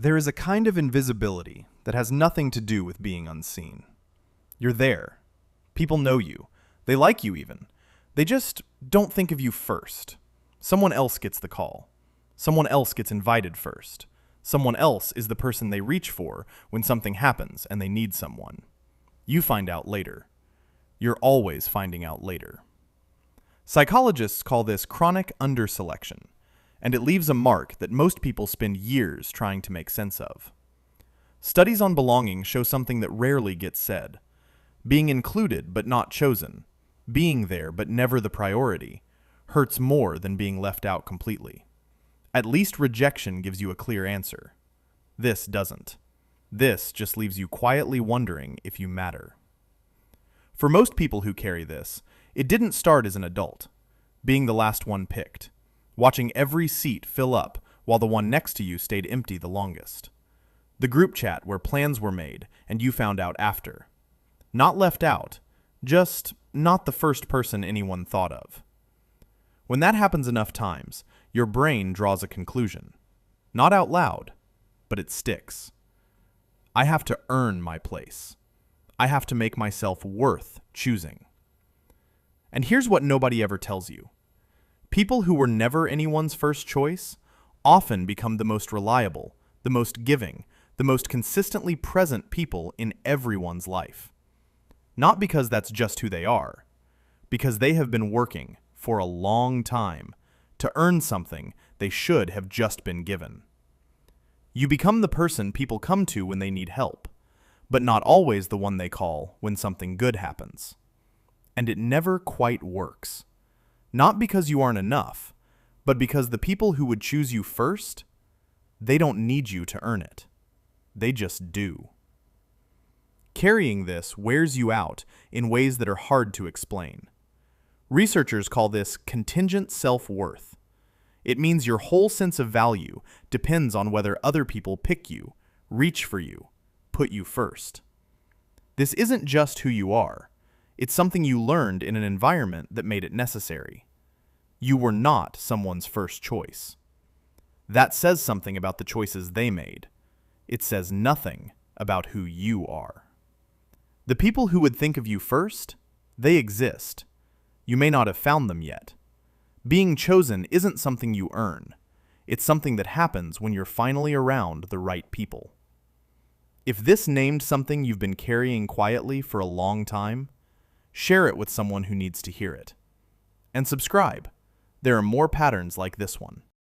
There is a kind of invisibility that has nothing to do with being unseen. You're there. People know you. They like you even. They just don't think of you first. Someone else gets the call. Someone else gets invited first. Someone else is the person they reach for when something happens and they need someone. You find out later. You're always finding out later. Psychologists call this chronic underselection, and it leaves a mark that most people spend years trying to make sense of. Studies on belonging show something that rarely gets said. Being included but not chosen, being there but never the priority, hurts more than being left out completely. At least rejection gives you a clear answer. This doesn't. This just leaves you quietly wondering if you matter. For most people who carry this, it didn't start as an adult, being the last one picked, watching every seat fill up while the one next to you stayed empty the longest. The group chat where plans were made and you found out after. Not left out, just not the first person anyone thought of. When that happens enough times, your brain draws a conclusion. Not out loud, but it sticks. I have to earn my place. I have to make myself worth choosing. And here's what nobody ever tells you. People who were never anyone's first choice often become the most reliable, the most giving, the most consistently present people in everyone's life. Not because that's just who they are, because they have been working for a long time to earn something they should have just been given. You become the person people come to when they need help, but not always the one they call when something good happens. And it never quite works. Not because you aren't enough, but because the people who would choose you first, they don't need you to earn it. They just do. Carrying this wears you out in ways that are hard to explain. Researchers call this contingent self-worth. It means your whole sense of value depends on whether other people pick you, reach for you, put you first. This isn't just who you are. It's something you learned in an environment that made it necessary. You were not someone's first choice. That says something about the choices they made. It says nothing about who you are. The people who would think of you first, they exist. You may not have found them yet. Being chosen isn't something you earn. It's something that happens when you're finally around the right people. If this named something you've been carrying quietly for a long time, share it with someone who needs to hear it. And subscribe. There are more patterns like this one.